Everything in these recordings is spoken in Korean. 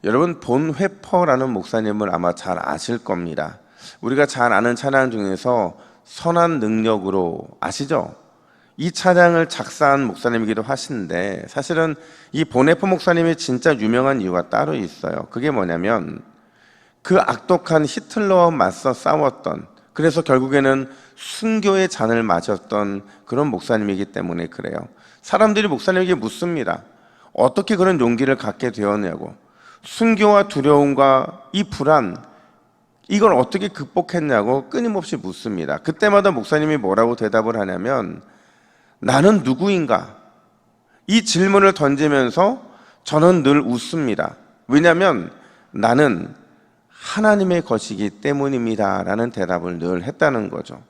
여러분, 본 회퍼라는 목사님을 아마 잘 아실 겁니다. 우리가 잘 아는 찬양 중에서 선한 능력으로 아시죠? 이 찬양을 작사한 목사님이기도 하신데, 사실은 이 본회퍼 목사님이 진짜 유명한 이유가 따로 있어요. 그게 뭐냐면 그 악독한 히틀러와 맞서 싸웠던, 그래서 결국에는 순교의 잔을 마셨던 그런 목사님이기 때문에 그래요. 사람들이 목사님에게 묻습니다. 어떻게 그런 용기를 갖게 되었냐고. 순교와 두려움과 이 불안, 이걸 어떻게 극복했냐고 끊임없이 묻습니다. 그때마다 목사님이 뭐라고 대답을 하냐면, 나는 누구인가? 이 질문을 던지면서 저는 늘 웃습니다. 왜냐하면 나는 하나님의 것이기 때문입니다 라는 대답을 늘 했다는 거죠.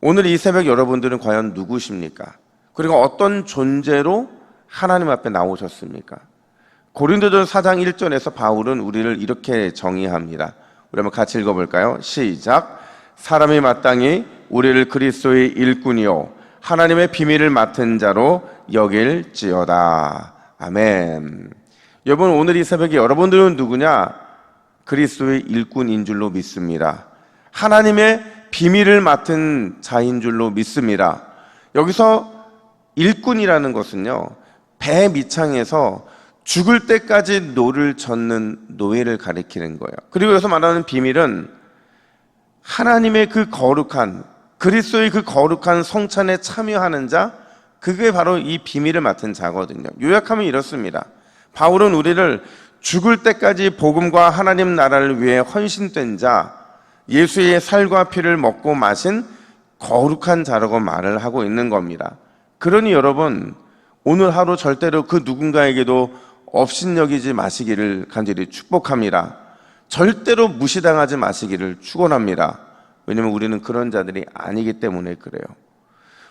오늘 이 새벽 여러분들은 과연 누구십니까? 그리고 어떤 존재로 하나님 앞에 나오셨습니까? 고린도전 4장 1절에서 바울은 우리를 이렇게 정의합니다. 우리 한번 같이 읽어볼까요? 시작. 사람이 마땅히 우리를 그리스도의 일꾼이요 하나님의 비밀을 맡은 자로 여길지어다. 아멘. 여러분, 오늘 이 새벽에 여러분들은 누구냐? 그리스도의 일꾼인 줄로 믿습니다. 하나님의 비밀을 맡은 자인 줄로 믿습니다. 여기서 일꾼이라는 것은요, 배 밑창에서 죽을 때까지 노를 젓는 노예를 가리키는 거예요. 그리고 여기서 말하는 비밀은 하나님의 그 거룩한, 그리스도의 그 거룩한 성찬에 참여하는 자, 그게 바로 이 비밀을 맡은 자거든요. 요약하면 이렇습니다. 바울은 우리를 죽을 때까지 복음과 하나님 나라를 위해 헌신된 자, 예수의 살과 피를 먹고 마신 거룩한 자라고 말을 하고 있는 겁니다. 그러니 여러분, 오늘 하루 절대로 그 누군가에게도 업신여기지 마시기를 간절히 축복합니다. 절대로 무시당하지 마시기를 축원합니다. 왜냐하면 우리는 그런 자들이 아니기 때문에 그래요.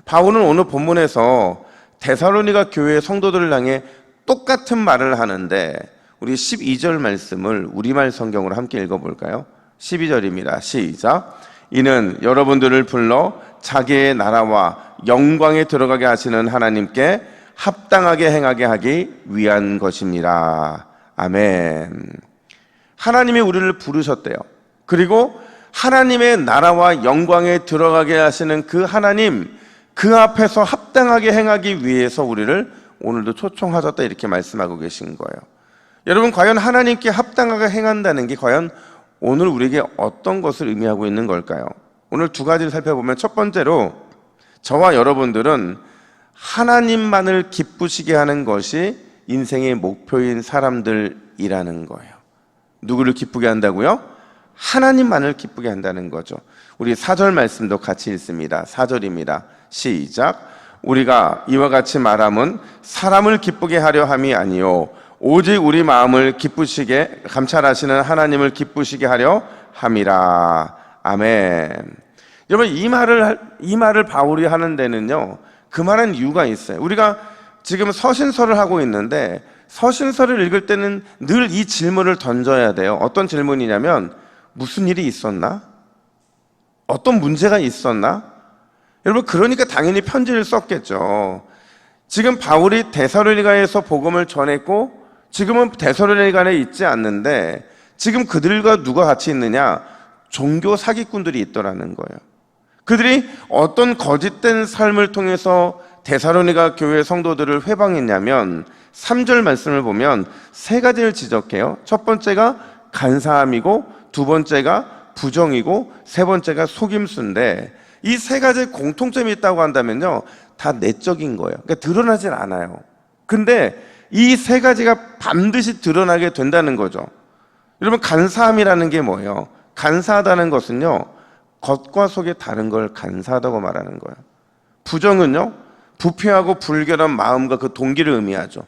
바울은 오늘 본문에서 데살로니가 교회 성도들을 향해 똑같은 말을 하는데, 우리 12절 말씀을 우리말 성경으로 함께 읽어볼까요? 12절입니다. 시작. 이는 여러분들을 불러 자기의 나라와 영광에 들어가게 하시는 하나님께 합당하게 행하게 하기 위한 것입니다. 아멘. 하나님이 우리를 부르셨대요. 그리고 하나님의 나라와 영광에 들어가게 하시는 그 하나님, 그 앞에서 합당하게 행하기 위해서 우리를 오늘도 초청하셨다, 이렇게 말씀하고 계신 거예요. 여러분, 과연 하나님께 합당하게 행한다는 게 과연 오늘 우리에게 어떤 것을 의미하고 있는 걸까요? 오늘 두 가지를 살펴보면, 첫 번째로 저와 여러분들은 하나님만을 기쁘시게 하는 것이 인생의 목표인 사람들이라는 거예요. 누구를 기쁘게 한다고요? 하나님만을 기쁘게 한다는 거죠. 우리 4절 말씀도 같이 읽습니다. 4절입니다. 시작. 우리가 이와 같이 말함은 사람을 기쁘게 하려 함이 아니요 오직 우리 마음을 기쁘시게 감찰하시는 하나님을 기쁘시게 하려 함이라. 아멘. 여러분, 이 말을 바울이 하는 데는요, 그 말은 이유가 있어요. 우리가 지금 서신서를 하고 있는데, 서신서를 읽을 때는 늘 이 질문을 던져야 돼요. 어떤 질문이냐면, 무슨 일이 있었나? 어떤 문제가 있었나? 여러분, 그러니까 당연히 편지를 썼겠죠. 지금 바울이 데살로니가에서 복음을 전했고, 지금은 데살로니가에 있지 않는데, 지금 그들과 누가 같이 있느냐? 종교 사기꾼들이 있더라는 거예요. 그들이 어떤 거짓된 삶을 통해서 데살로니가 교회 성도들을 회방했냐면, 3절 말씀을 보면 세 가지를 지적해요. 첫 번째가 간사함이고, 두 번째가 부정이고, 세 번째가 속임수인데, 이 세 가지 공통점이 있다고 한다면요, 다 내적인 거예요. 그러니까 드러나질 않아요. 근데 이 세 가지가 반드시 드러나게 된다는 거죠. 여러분, 간사함이라는 게 뭐예요? 간사하다는 것은요, 겉과 속이 다른 걸 간사하다고 말하는 거예요. 부정은요, 부패하고 불결한 마음과 그 동기를 의미하죠.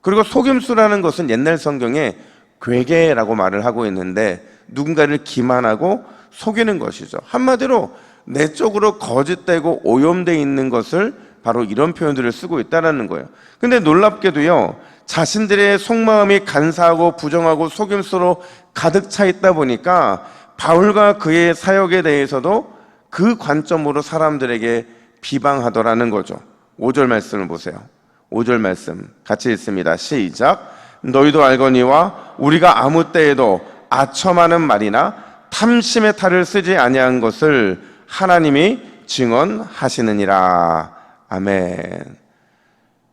그리고 속임수라는 것은 옛날 성경에 괴계라고 말을 하고 있는데, 누군가를 기만하고 속이는 것이죠. 한마디로 내적으로 거짓되고 오염되어 있는 것을 바로 이런 표현들을 쓰고 있다는 거예요. 근데 놀랍게도요, 자신들의 속마음이 간사하고 부정하고 속임수로 가득 차 있다 보니까 바울과 그의 사역에 대해서도 그 관점으로 사람들에게 비방하더라는 거죠. 5절 말씀을 보세요. 5절 말씀 같이 읽습니다. 시작. 너희도 알거니와 우리가 아무 때에도 아첨하는 말이나 탐심의 탈을 쓰지 아니한 것을 하나님이 증언하시느니라. 아멘.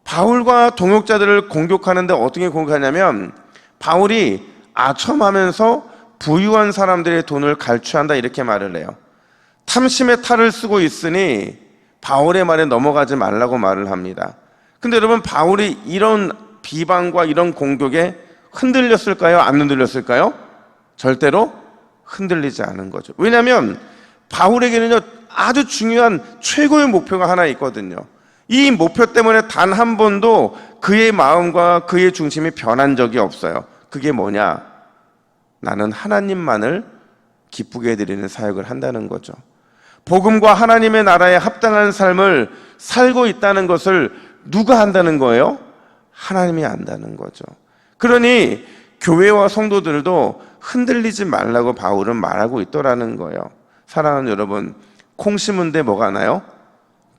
바울과 동역자들을 공격하는데 어떻게 공격하냐면 바울이 아첨하면서 부유한 사람들의 돈을 갈취한다 이렇게 말을 해요. 탐심의 탈을 쓰고 있으니 바울의 말에 넘어가지 말라고 말을 합니다. 근데 여러분, 바울이 이런 비방과 이런 공격에 흔들렸을까요? 안 흔들렸을까요? 절대로 흔들리지 않은 거죠. 왜냐하면 바울에게는요 아주 중요한 최고의 목표가 하나 있거든요. 이 목표 때문에 단 한 번도 그의 마음과 그의 중심이 변한 적이 없어요. 그게 뭐냐? 나는 하나님만을 기쁘게 해드리는 사역을 한다는 거죠. 복음과 하나님의 나라에 합당한 삶을 살고 있다는 것을 누가 한다는 거예요? 하나님이 안다는 거죠. 그러니 교회와 성도들도 흔들리지 말라고 바울은 말하고 있더라는 거예요. 사랑하는 여러분, 콩 심은 데 뭐가 나요?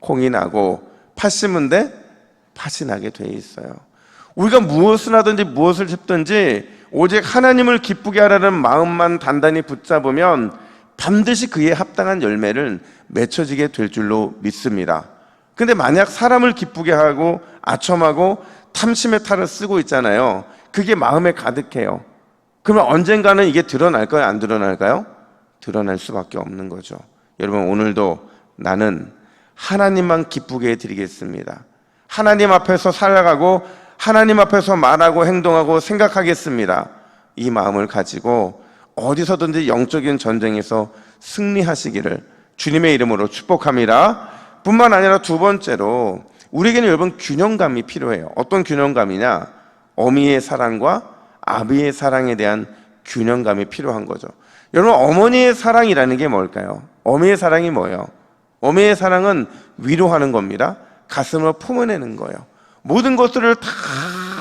콩이 나고, 팥 심은 데 팥이 나게 돼 있어요. 우리가 무엇을 하든지 무엇을 짚든지 오직 하나님을 기쁘게 하라는 마음만 단단히 붙잡으면 반드시 그에 합당한 열매를 맺혀지게 될 줄로 믿습니다. 근데 만약 사람을 기쁘게 하고 아첨하고 탐심의 탈을 쓰고 있잖아요. 그게 마음에 가득해요. 그러면 언젠가는 이게 드러날까요? 안 드러날까요? 드러날 수밖에 없는 거죠. 여러분, 오늘도 나는 하나님만 기쁘게 해드리겠습니다. 하나님 앞에서 살아가고 하나님 앞에서 말하고 행동하고 생각하겠습니다. 이 마음을 가지고 어디서든지 영적인 전쟁에서 승리하시기를 주님의 이름으로 축복합니다. 뿐만 아니라 두 번째로 우리에게는 여러분 균형감이 필요해요. 어떤 균형감이냐? 어미의 사랑과 아비의 사랑에 대한 균형감이 필요한 거죠. 여러분, 어머니의 사랑이라는 게 뭘까요? 어미의 사랑이 뭐예요? 어미의 사랑은 위로하는 겁니다. 가슴으로 품어내는 거예요. 모든 것들을 다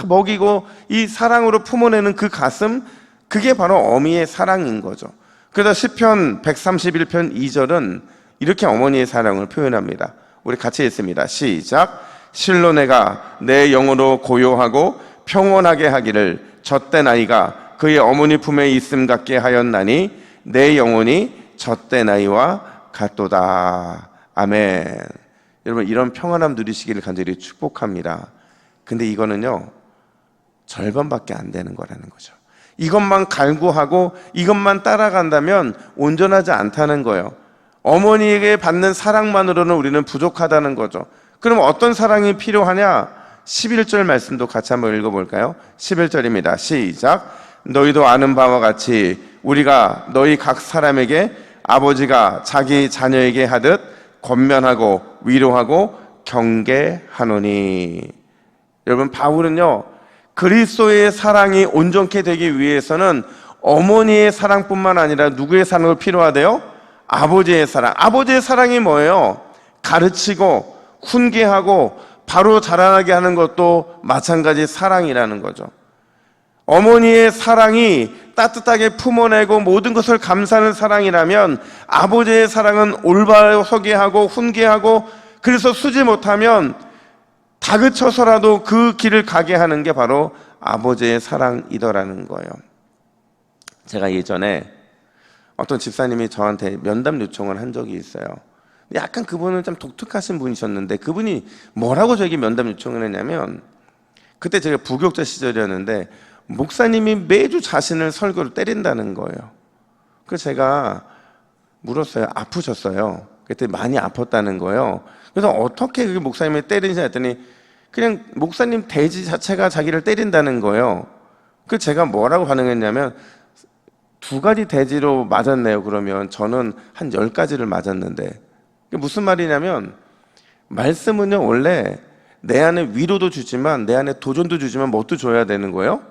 먹이고 이 사랑으로 품어내는 그 가슴, 그게 바로 어미의 사랑인 거죠. 그래서 시편 131편 2절은 이렇게 어머니의 사랑을 표현합니다. 우리 같이 읽습니다. 시작. 실로 내가 내 영으로 고요하고 평온하게 하기를 젖된 아이가 그의 어머니 품에 있음 같게 하였나니 내 영혼이 젖된 아이와 같도다. 아멘. 여러분, 이런 평안함 누리시기를 간절히 축복합니다. 근데 이거는요 절반밖에 안 되는 거라는 거죠. 이것만 갈구하고 이것만 따라간다면 온전하지 않다는 거예요. 어머니에게 받는 사랑만으로는 우리는 부족하다는 거죠. 그럼 어떤 사랑이 필요하냐? 11절 말씀도 같이 한번 읽어볼까요? 11절입니다. 시작. 너희도 아는 바와 같이 우리가 너희 각 사람에게 아버지가 자기 자녀에게 하듯 권면하고 위로하고 경계하노니. 여러분, 바울은요 그리스도의 사랑이 온전케 되기 위해서는 어머니의 사랑뿐만 아니라 누구의 사랑도 필요하대요? 아버지의 사랑. 아버지의 사랑이 뭐예요? 가르치고 훈계하고 바로 자라나게 하는 것도 마찬가지 사랑이라는 거죠. 어머니의 사랑이 따뜻하게 품어내고 모든 것을 감사하는 사랑이라면 아버지의 사랑은 올바로 서게 하고 훈계하고, 그래서 쓰지 못하면 다그쳐서라도 그 길을 가게 하는 게 바로 아버지의 사랑이더라는 거예요. 제가 예전에 어떤 집사님이 저한테 면담 요청을 한 적이 있어요. 약간 그분은 좀 독특하신 분이셨는데 그분이 뭐라고 저에게 면담 요청을 했냐면, 그때 제가 부교육자 시절이었는데 목사님이 매주 자신을 설교로 때린다는 거예요. 그래서 제가 물었어요. 아프셨어요? 그때 많이 아팠다는 거예요. 그래서 어떻게 그게 목사님이 때리는지 했더니 그냥 목사님 대지 자체가 자기를 때린다는 거예요. 그래서 제가 뭐라고 반응했냐면, 2가지 대지로 맞았네요. 그러면 저는 한 10가지를 맞았는데. 무슨 말이냐면, 말씀은요 원래 내 안에 위로도 주지만 내 안에 도전도 주지만 뭣도 줘야 되는 거예요?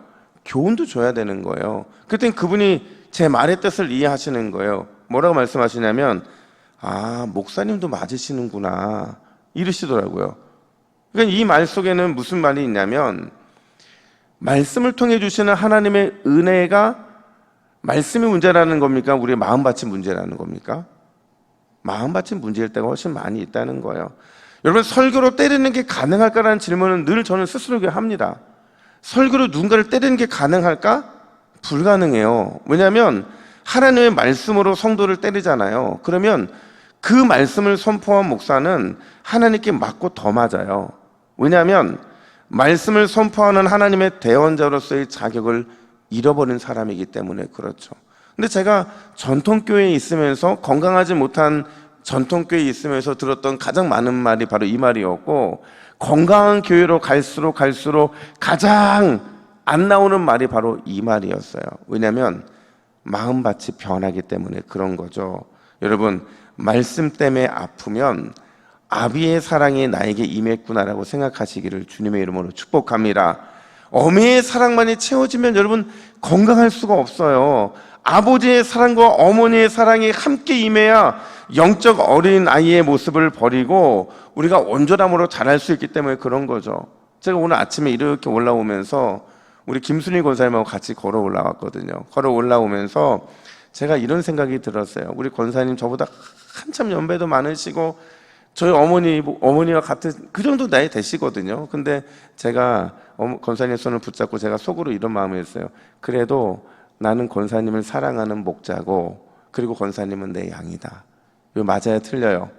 교훈도 줘야 되는 거예요. 그랬더니 그분이 제 말의 뜻을 이해하시는 거예요. 뭐라고 말씀하시냐면, 아, 목사님도 맞으시는구나 이러시더라고요. 그러니까 이 말 속에는 무슨 말이 있냐면, 말씀을 통해 주시는 하나님의 은혜가 말씀이 문제라는 겁니까? 우리의 마음밭이 문제라는 겁니까? 마음밭이 문제일 때가 훨씬 많이 있다는 거예요. 여러분, 설교로 때리는 게 가능할까라는 질문은 늘 저는 스스로에게 합니다. 설교로 누군가를 때리는 게 가능할까? 불가능해요. 왜냐하면 하나님의 말씀으로 성도를 때리잖아요. 그러면 그 말씀을 선포한 목사는 하나님께 맞고 더 맞아요. 왜냐하면 말씀을 선포하는 하나님의 대언자로서의 자격을 잃어버린 사람이기 때문에 그렇죠. 근데 제가 전통교회에 있으면서 건강하지 못한 전통교회에 있으면서 들었던 가장 많은 말이 바로 이 말이었고, 건강한 교회로 갈수록 가장 안 나오는 말이 바로 이 말이었어요. 왜냐하면 마음밭이 변하기 때문에 그런 거죠. 여러분, 말씀 때문에 아프면 아비의 사랑이 나에게 임했구나라고 생각하시기를 주님의 이름으로 축복합니다. 어미의 사랑만이 채워지면 여러분 건강할 수가 없어요. 아버지의 사랑과 어머니의 사랑이 함께 임해야 영적 어린 아이의 모습을 버리고 우리가 온전함으로 자랄 수 있기 때문에 그런 거죠. 제가 오늘 아침에 이렇게 올라오면서 우리 김순희 권사님하고 같이 걸어 올라왔거든요. 걸어 올라오면서 제가 이런 생각이 들었어요. 우리 권사님 저보다 한참 연배도 많으시고 저희 어머니와 같은 그 정도 나이 되시거든요. 근데 제가 권사님 손을 붙잡고 제가 속으로 이런 마음을 했어요. 그래도 나는 권사님을 사랑하는 목자고, 그리고 권사님은 내 양이다. 이거 맞아요, 틀려요?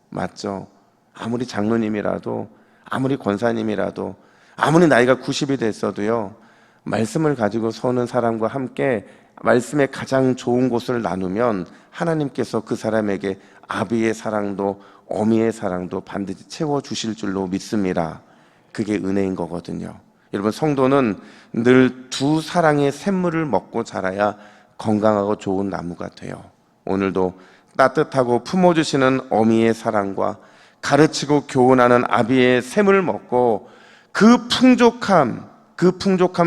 맞죠. 아무리 장로님이라도, 아무리 권사님이라도, 아무리 나이가 90이 됐어도요, 말씀을 가지고 서는 사람과 함께 말씀의 가장 좋은 곳을 나누면 하나님께서 그 사람에게 아비의 사랑도 어미의 사랑도 반드시 채워주실 줄로 믿습니다. 그게 은혜인 거거든요. 여러분, 성도는 늘 두 사랑의 샘물을 먹고 자라야 건강하고 좋은 나무가 돼요. 오늘도 따뜻하고 품어주시는 어미의 사랑과 가르치고 교훈하는 아비의 샘을 먹고 그 풍족함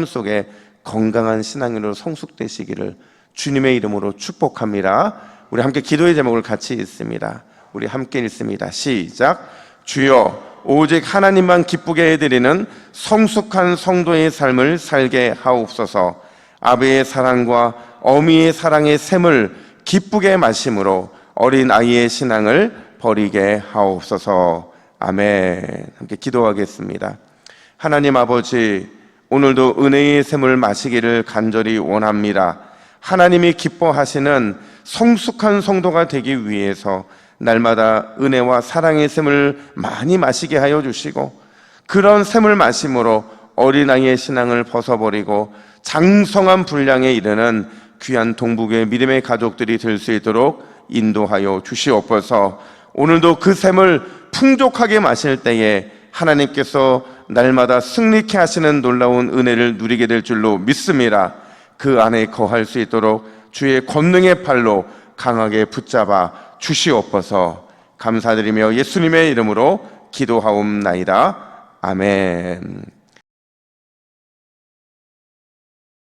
속에 건강한 신앙인으로 성숙되시기를 주님의 이름으로 축복합니다. 우리 함께 기도의 제목을 같이 읽습니다. 우리 함께 읽습니다. 시작. 주여, 오직 하나님만 기쁘게 해드리는 성숙한 성도의 삶을 살게 하옵소서. 아비의 사랑과 어미의 사랑의 샘을 기쁘게 마심으로 어린 아이의 신앙을 버리게 하옵소서. 아멘. 함께 기도하겠습니다. 하나님 아버지, 오늘도 은혜의 샘을 마시기를 간절히 원합니다. 하나님이 기뻐하시는 성숙한 성도가 되기 위해서 날마다 은혜와 사랑의 샘을 많이 마시게 하여 주시고, 그런 샘을 마심으로 어린아이의 신앙을 벗어버리고 장성한 분량에 이르는 귀한 동북의 믿음의 가족들이 될 수 있도록 인도하여 주시옵소서. 오늘도 그 샘을 풍족하게 마실 때에 하나님께서 날마다 승리케 하시는 놀라운 은혜를 누리게 될 줄로 믿습니다. 그 안에 거할 수 있도록 주의 권능의 팔로 강하게 붙잡아 주시옵소서. 감사드리며 예수님의 이름으로 기도하옵나이다. 아멘.